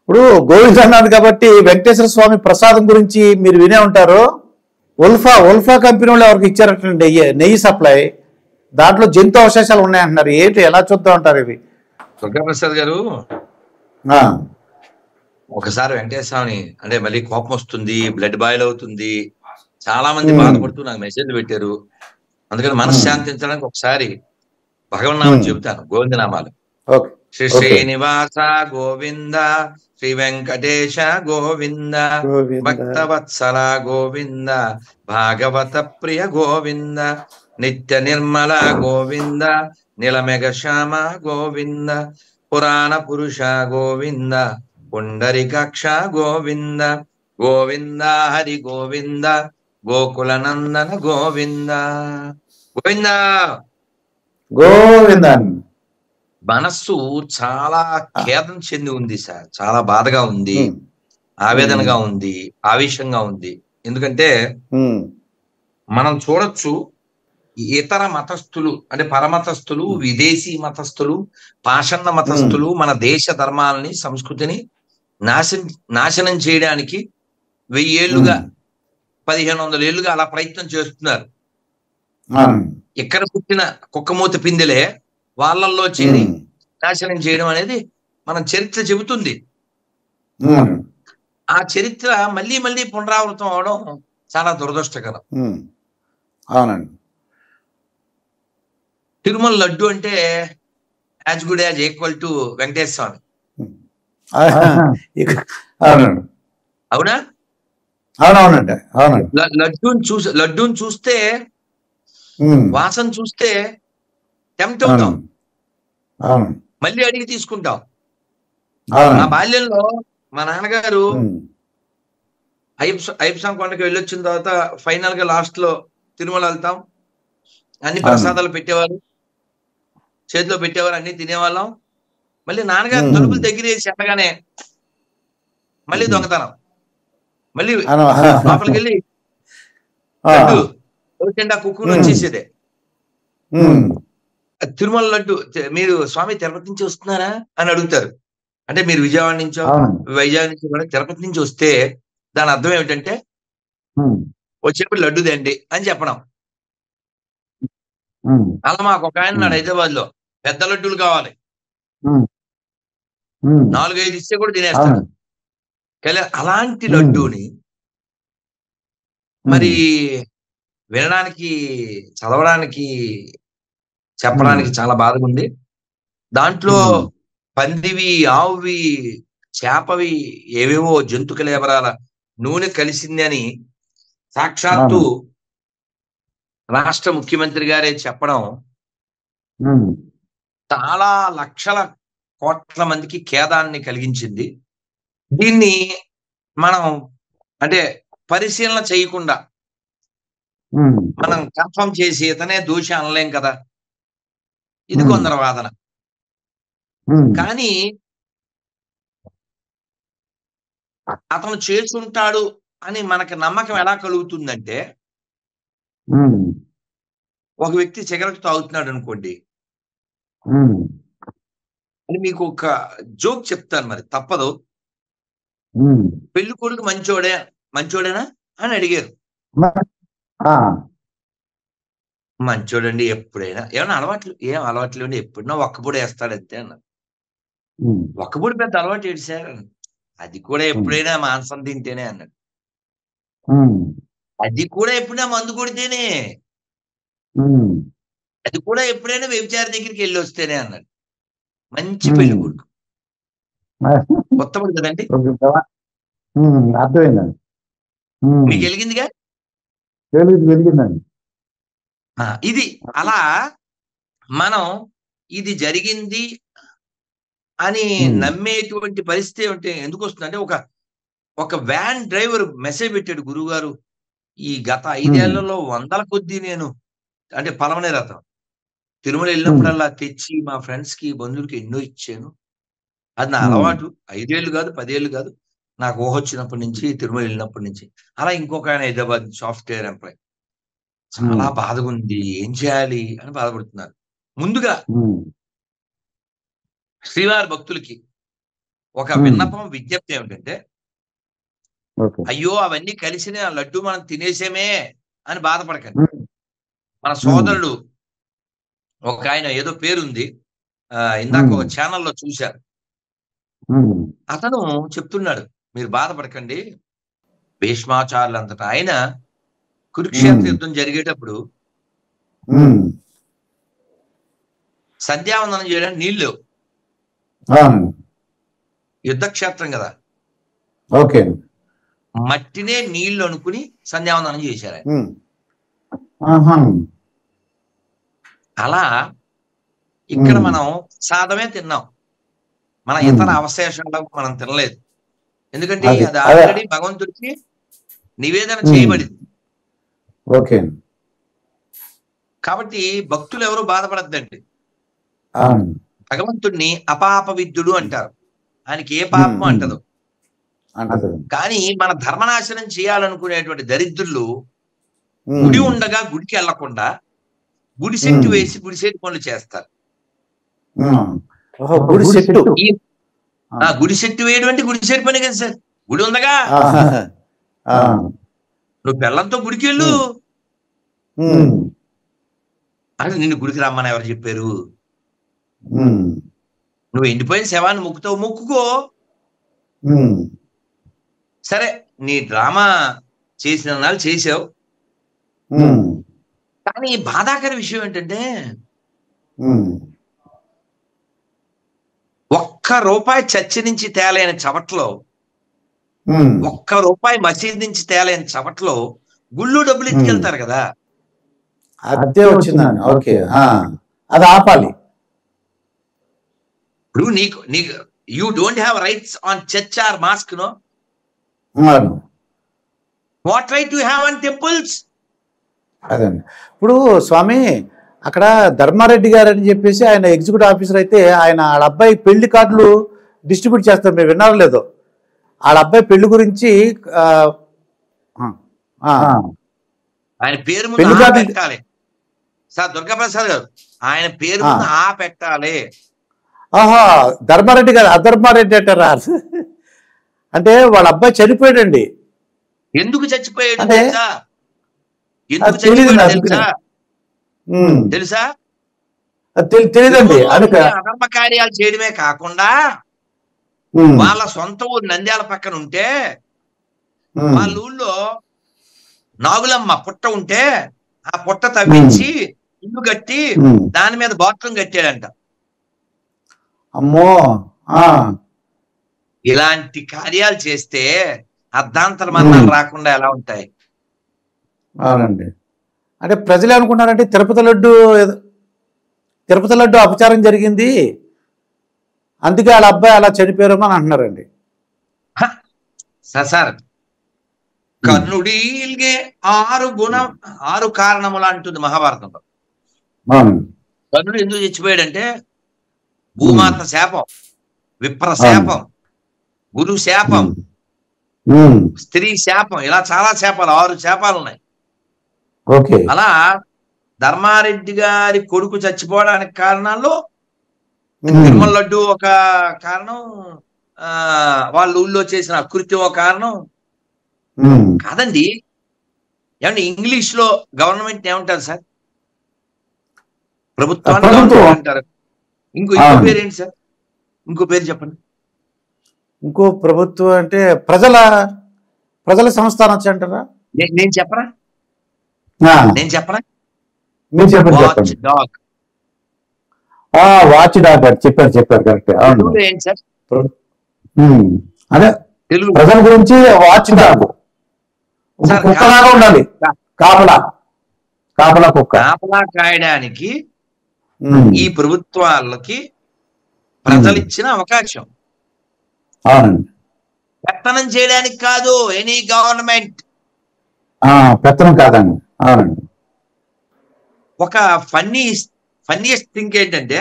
ఇప్పుడు గోవింద అన్నారు కాబట్టి వెంకటేశ్వర స్వామి ప్రసాదం గురించి మీరు వినే ఉంటారు. ఉల్ఫా కంపెనీ వాళ్ళు ఎవరికి ఇచ్చారటండి నెయ్యి సప్లై. దాంట్లో జంతు అవశేషాలు ఉన్నాయంటున్నారు. ఏంటి, ఎలా చూద్దాం అంటారు ఇవి? దుర్గాప్రసాద్ గారు, ఆ, ఒకసారి వెంకటేశ్వర స్వామిని అంటే మళ్ళీ కోపం వస్తుంది, బ్లడ్ బాయిల్ అవుతుంది, చాలా మంది బాధపడుతూ నాకు మెసేజ్లు పెట్టారు. అందుకని మనశ్శాంతించడానికి ఒకసారి భగవన్నామం చెబుతాను, గోవిందనామాలు. Okay Sri okay. శ్రీనివాస గోవింద, శ్రీ వెంకటేశ గోవింద, గోవింద. భక్తవత్సల గోవింద, భాగవత ప్రియ గోవింద, నిత్య నిర్మల గోవింద, నిలమెగ శ్యామ గోవింద, పురాణ పురుష గోవింద, పుండరికాక్ష గోవింద, గోవింద హరి గోవింద, గోకుల నందన గోవింద గోవింద. గోవిందన్. మనస్సు చాలా ఖేదం చెంది ఉంది సార్, చాలా బాధగా ఉంది, ఆవేదనగా ఉంది, ఆవేశంగా ఉంది. ఎందుకంటే మనం చూడొచ్చు, ఇతర మతస్థులు అంటే పరమతస్థులు, విదేశీ మతస్థులు, పాషాణ మతస్థులు మన దేశ ధర్మాలని, సంస్కృతిని నాశనం చేయడానికి 1000 ఏళ్లుగా 1500 ఏళ్లుగా అలా ప్రయత్నం చేస్తున్నారు. ఇక్కడ పుట్టిన కుక్కమూత పిందెలే వాళ్ళల్లో చేరి నాశనం చేయడం అనేది మనం చరిత్ర చెబుతుంది. ఆ చరిత్ర మళ్ళీ మళ్ళీ పునరావృతం అవడం చాలా దురదృష్టకరం. అవునండి. తిరుమల లడ్డు అంటే as good as equal to Venkateswara Swami. అవునండి. అవునా? అవునవునండి. అవునండి. లడ్డూని చూస్తే, వాసన చూస్తే టెంప్ట్ అవుతాం, మళ్ళీ అడిగి తీసుకుంటాం. మా బాల్యంలో మా నాన్నగారు అయ్యప్ప స్వామి కొండకి వెళ్ళొచ్చిన తర్వాత ఫైనల్ గా లాస్ట్ లో తిరుమల వెళ్తాం, అన్ని ప్రసాదాలు పెట్టేవారు, చేతిలో పెట్టేవారు, అన్ని తినేవాళ్ళం. మళ్ళీ నాన్నగారు తలుపులు దగ్గరేసి చెప్పగానే మళ్ళీ దొంగతనం, మళ్ళీ లోపలికి వెళ్ళి లడ్డు కుక్కుని వచ్చేసేదే. తిరుమల లడ్డు మీరు స్వామి తిరుపతి నుంచి వస్తున్నారా అని అడుగుతారు. అంటే మీరు విజయవాడ నుంచో వైజాగ్ నుంచి కూడా తిరుపతి నుంచి వస్తే దాని అర్థం ఏమిటంటే వచ్చేప్పుడు లడ్డు తండి అని చెప్పడం. అలా మాకు ఒక ఆయన నాడు హైదరాబాద్ లో పెద్ద లడ్డూలు కావాలి, 4-5 ఇస్తే కూడా తినేస్తాడు. అలాంటి లడ్డూని మరి వినడానికి, చదవడానికి, చెప్పడానికి చాలా బాధగా ఉంది. దాంట్లో పందివి, ఆవువి, చేపవి, ఏవేవో జంతు కళేబరాల నూనె కలిసింది అని సాక్షాత్తు రాష్ట్ర ముఖ్యమంత్రి గారే చెప్పడం చాలా లక్షల కోట్ల మందికి ఖేదాన్ని కలిగించింది. దీన్ని మనం అంటే పరిశీలన చేయకుండా మనం కన్ఫర్మ్ చేసి ఇతనే దోషి అనలేం కదా, ఇది కొందరు వాదన. కానీ అతను చేసుంటాడు అని మనకి నమ్మకం ఎలా కలుగుతుందంటే, ఒక వ్యక్తి సిగరెట్ తాగుతున్నాడు అనుకోండి, అని మీకు ఒక జోక్ చెప్తాను, మరి తప్పదు. పెళ్లి కొడుకు మంచోడేనా అని అడిగారు. మంచోడండి, ఎప్పుడైనా ఏమన్నా ఏం అలవాట్లు అండి, ఎప్పుడైనా ఒక్కపూడి వేస్తాడంతే అన్నారు. ఒక్కపూడి పెద్ద అలవాటు ఏడిశారు. అది కూడా ఎప్పుడైనా మాంసం తింటేనే అన్నాడు. అది కూడా ఎప్పుడైనా మందు కొడితేనే, అది కూడా ఎప్పుడైనా వ్యభిచారి దగ్గరికి వెళ్ళి వస్తేనే అన్నాడు. మంచి పెళ్లి కొడుకు, కొత్తపడి కదండి. అర్థమైందండి. మీకు వెలిగిందిగా, వెలిగిందండి. ఇది అలా మనం ఇది జరిగింది అని నమ్మేటువంటి పరిస్థితి ఉంటే ఎందుకు వస్తుందంటే, ఒక వ్యాన్ డ్రైవర్ మెసేజ్ పెట్టాడు, గురువు గారు ఈ గత 5 ఏళ్లలో 100ల కొద్దీ నేను అంటే పలమనే రథం తిరుమల వెళ్ళినప్పుడల్లా తెచ్చి మా ఫ్రెండ్స్ కి, బంధువులకి ఎన్నో ఇచ్చాను. అది నా అలవాటు, 5 ఏళ్ళు కాదు, 10 ఏళ్ళు కాదు, నాకు ఊహ వచ్చినప్పటి నుంచి, తిరుమల వెళ్ళినప్పటి నుంచి. అలా ఇంకొక ఆయన హైదరాబాద్ సాఫ్ట్వేర్ ఎంప్లాయ్, చాలా బాధగా ఉంది, ఏం చేయాలి అని బాధపడుతున్నారు. ముందుగా శ్రీవారి భక్తులకి ఒక విన్నపం విజ్ఞప్తి ఏమిటంటే, ఓకే. అయ్యో అవన్నీ కలిసిన లడ్డు మనం తినేసేమే అని బాధపడకండి. మన సోదరుడు ఒక ఆయన ఏదో పేరుంది, ఇందాక ఒక ఛానల్లో చూశారు. అతను చెప్తున్నాడు, మీరు బాధపడకండి, భీష్మాచార్యులు అంతటా ఆయన కురుక్షేత్ర యుద్ధం జరిగేటప్పుడు సంధ్యావందనం చేయడానికి నీళ్లు, యుద్ధక్షేత్రం కదా, ఓకే, మట్టినే నీళ్లు అనుకుని సంధ్యావందనం చేశారు ఆయన. అలా ఇక్కడ మనం సాదమే తిన్నాం, మన ఇతర అవశేషాలకు మనం తినలేదు. ఎందుకంటే అది ఆల్రెడీ భగవంతుడికి నివేదన చేయబడింది. ఓకే. కాబట్టి భక్తులు ఎవరు బాధపడద్దండి. భగవంతుడిని అపాప విద్యుడు అంటారు, ఆయనకి ఏ పాపం అంటదు. కానీ మన ధర్మనాశనం చేయాలనుకునేటువంటి దరిద్రులు గుడి ఉండగా గుడికి వెళ్లకుండా గుడిసెట్టు వేసి గుడిసెట్టు పనులు చేస్తారు. గుడిసెట్టు వేయడం అంటే గుడిసెట్టు పని కదా సార్. గుడి ఉందగా నువ్వు బెల్లంతో గుడికి వెళ్ళు అంటే నిన్ను గుడికి రమ్మని ఎవరు చెప్పారు? నువ్వు ఎండిపోయిన శవాన్ని మొక్కుతావు, మొక్కుకో. సరే, నీ డ్రామా చేసిన నాళ్ళు చేసావు. కానీ బాధాకర విషయం ఏంటంటే, ₹1 చర్చి నుంచి తేలైన చవట్లో, ₹1 మసీద్ నుంచి తేలైన చవట్లో గుళ్ళు డబ్బులు ఇచ్చుకెళ్తారు కదా. అదే వచ్చిందండి. ఓకే, అది ఆపాలి. ఇప్పుడు నీకు you don't have rights on church or mosque, no? What right you have on temples? అదండి. ఇప్పుడు స్వామి అక్కడ ధర్మారెడ్డి గారు అని చెప్పేసి ఆయన ఎగ్జిక్యూటివ్ ఆఫీసర్ అయితే, ఆయన వాళ్ళ అబ్బాయి పెళ్లి కార్డులు డిస్ట్రిబ్యూట్ చేస్తారు. మీరు విన్నారో లేదో? వాళ్ళ అబ్బాయి పెళ్లి గురించి ఆయన పేరు ముందు ఆ పెట్టాలి సార్. దుర్గాప్రసాద్ గారు, ఆయన పేరు ముందు ఆ పెట్టాలి. ఆహా, ధర్మారెడ్డి గారు అధర్మారెడ్డి అంటారా? అంటే వాళ్ళ అబ్బాయి చనిపోయాడండి. ఎందుకు చచ్చిపోయాడు అంటే తెలుసా? ఎందుకు చచ్చిపోయాడు తెలుసా? తెలియదండి. అధర్మ కార్యాలు చేయడమే కాకుండా వాళ్ళ సొంత ఊరు నంద్యాల పక్కన ఉంటే, వాళ్ళ ఊళ్ళో నాగులమ్మ పుట్ట ఉంటే ఆ పుట్ట తవ్వించి ఇల్లు కట్టి దాని మీద బాత్రూమ్ కట్టాడంట. అమ్మో, ఇలాంటి కార్యాలు చేస్తే అర్ధాంతర మరణాలు రాకుండా ఎలా ఉంటాయి? అవునండి. అంటే ప్రజలు ఏమనుకున్నారంటే తిరుపతి లడ్డు అపచారం జరిగింది, అందుకే వాళ్ళ అబ్బాయి అలా చనిపోయారు అని అంటున్నారండి. సార్, కర్ణుడిల్గే 6 కారణములు అంటుంది మహాభారతంలో. కర్ణుడు ఎందుకు చచ్చిపోయాడంటే, భూమాత శాపం, విప్ర శాపం, గురు శాపం, స్త్రీ శాపం, ఇలా చాలా శాపాలు, 6 శాపాలు ఉన్నాయి. అలా ధర్మారెడ్డి గారి కొడుకు చచ్చిపోవడానికి కారణాల్లో తిరుమల లడ్డు ఒక కారణం, వాళ్ళ ఊళ్ళో చేసిన అకృత్యం ఒక కారణం కాదండి. ఏమంటే ఇంగ్లీష్ లో గవర్నమెంట్ ఏమంటారు సార్? ప్రభుత్వాన్ని అంటారు. ఇంకో పేరు ఏంటి సార్? ఇంకో పేరు చెప్పండి. ఇంకో ప్రభుత్వం అంటే ప్రజల సంస్థ అనొచ్చు అంటారా? నేను చెప్పరా? Watch dog. వాచ్ డాగ్ చెప్పారు కరెక్ట్. ఏంటి సార్ అదే తెలుగు ప్రజల గురించి వాచ్ డాగ్. కుక్కలాగా ఉండాలి, కాపలా కుక్క. కాపలా కాయడానికి ఈ ప్రభుత్వాలకి ప్రజలు ఇచ్చిన అవకాశం. అవునండి. పెత్తనం చేయడానికి కాదు. ఎనీ గవర్నమెంట్ పెత్తనం కాదండి. అవునండి. ఒక ఫన్నీయెస్ట్ థింగ్ ఏంటంటే,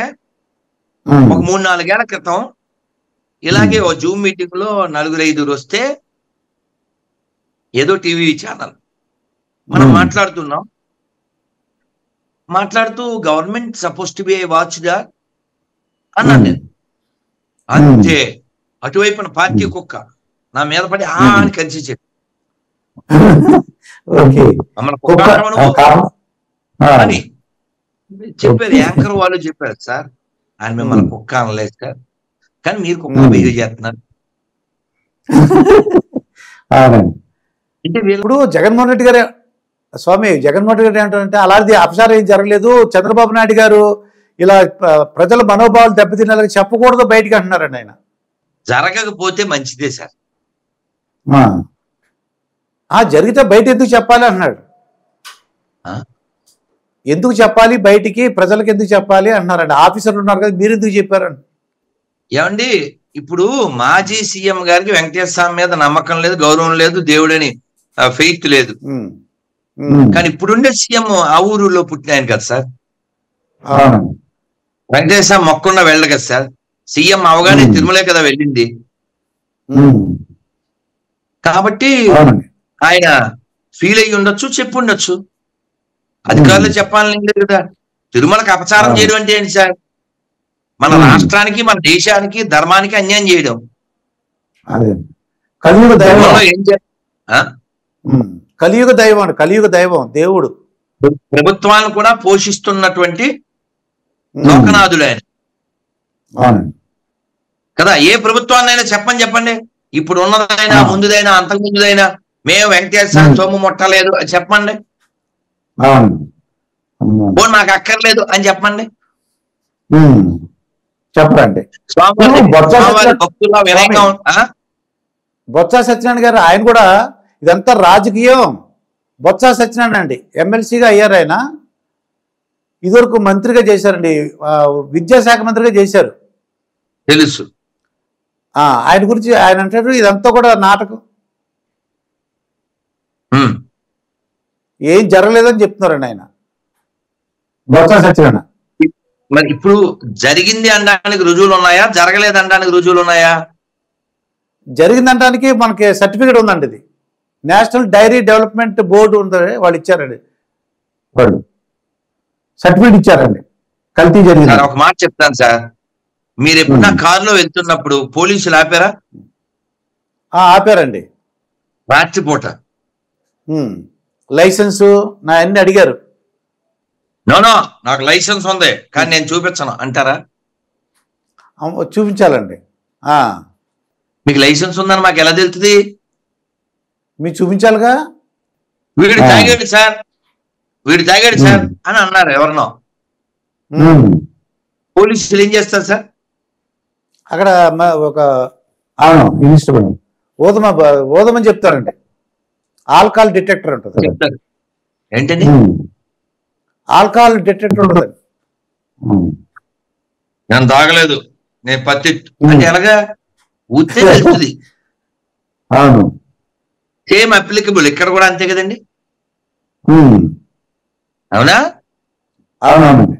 ఒక 3-4 ఏళ్ల క్రితం ఇలాగే ఓ జూమ్ మీటింగ్ లో 4-5 వస్తే, ఏదో టీవీ ఛానల్ మనం మాట్లాడుతూ government suppose to be A watch dog అన్నాను నేను. అంతే, అటువైపున పార్టీ కుక్క నా మీద పడి అని కరిచేసాడు. ఓకే. మమ్మల్ని కుక్క అనడం నువ్వు అని చెప్పారు. యాంకర్ వాళ్ళు చెప్పారు, సార్ ఆయన మిమ్మల్ని కుక్క అనలేదు సార్, కానీ మీరు కుక్క బిహేవ్ చేస్తున్నారు. ఇప్పుడు జగన్మోహన్ రెడ్డి గారు స్వామి జగన్మోహన్ రెడ్డి ఏంటంటే అలాంటి అపచారం ఏం జరగలేదు, చంద్రబాబు నాయుడు గారు ఇలా ప్రజల మనోభావాలు దెబ్బతినేలాగా చెప్పకూడదు బయటికి అంటున్నారండి ఆయన. జరగకపోతే మంచిదే సార్. జరిగితే బయట ఎందుకు చెప్పాలి అంటున్నాడు. ఎందుకు చెప్పాలి బయటికి, ప్రజలకు ఎందుకు చెప్పాలి అంటున్నారండి. ఆఫీసర్లు ఉన్నారు కదా, మీరు ఎందుకు చెప్పారండి. ఏమండి, ఇప్పుడు మాజీ సీఎం గారికి వెంకటేశ్వర స్వామి మీద నమ్మకం లేదు, గౌరవం లేదు, దేవుడని ఫెయిత్ లేదు. కానీ ఇప్పుడుండే సీఎం ఆ ఊరులో పుట్టిన ఆయన కదా సార్. వెంకటేశ్వర స్వామి మొక్కకుండా వెళ్ళదు కదా సార్. సీఎం అవగానే తిరుమలే కదా వెళ్ళింది. కాబట్టి ఆయన ఫీల్ అయ్యి ఉండొచ్చు, చెప్పుండొచ్చు. అధికారులు చెప్పాలని లేదు కదా. తిరుమలకు అపచారం చేయడం అంటే ఏంటి సార్? మన రాష్ట్రానికి, మన దేశానికి, ధర్మానికి అన్యాయం చేయడం. కలియుగ దైవం, కలియుగ దైవం, కలియుగ దైవం దేవుడు. ప్రభుత్వాలను కూడా పోషిస్తున్నటువంటి లోకనాథుడు ఆయన కదా. ఏ ప్రభుత్వాన్నైనా చెప్పండి, ఇప్పుడు ఉన్నదైనా, ముందుదైనా, అంతకు ముందుదైనా, మేము వెంకటేశ్వర సొమ్ము ముట్టలేదు అని చెప్పండి. నాకు అక్కర్లేదు అని చెప్పండి. చెప్పండి. బొత్స సత్యనారాయణ గారు ఆయన కూడా ఇదంతా రాజకీయం. బొత్స సత్యనారాయణ అండి ఎమ్మెల్సీగా అయ్యారు. ఆయన ఇదివరకు మంత్రిగా చేశారండి, విద్యాశాఖ మంత్రిగా చేశారు, తెలుసు. ఆయన గురించి ఆయన అంటారు ఇదంతా కూడా నాటకం, ఏం జరగలేదని చెప్తున్నారండి ఆయన. బొత్స సత్యనారాయణ మరి ఇప్పుడు జరిగింది అనడానికి రుజువులు ఉన్నాయా, జరగలేదు అనడానికి రుజువులు ఉన్నాయా? జరిగిందనడానికి మనకి సర్టిఫికేట్ ఉందండి. ఇది నేషనల్ డైరీ డెవలప్మెంట్ బోర్డు ఉంది, వాళ్ళు ఇచ్చారండి, వాళ్ళు సర్టిఫికేట్ ఇచ్చారండి. కల్తీ జరిగింది. ఒక మాట చెప్తాను సార్, మీరు ఎప్పుడన్నా కారులో వెళ్తున్నప్పుడు పోలీసులు ఆపారా? ఆపారండి. రాత్రిపూట లైసెన్సు నా అన్ని అడిగారు. నో నాకు లైసెన్స్ ఉంది కానీ నేను చూపించను అంటారా? చూపించాలండి. మీకు లైసెన్స్ ఉందని మాకు ఎలా తెలుస్తుంది? మీరు చూపించాలిగా. వీడు తాగాడు సార్, వీడు తాగాడు సార్ అని అన్నారు ఎవరినో. పోలీసులు ఏం చేస్తారు సార్? అక్కడ ఒక ఓదమని చెప్తారండి, ఆల్కహాల్ డిటెక్టర్ ఉంటుంది. చెప్తారు ఏంటండి? ఆల్కహాల్ డిటెక్టర్ ఉంటుంది. నేను తాగలేదు, నేను పత్తి అంటే ఎలాగా ఊతే వెళ్తుంది. సేమ్ అప్లికబుల్ ఇక్కడ కూడా అంతే కదండి, అవునా? అవునవునండి.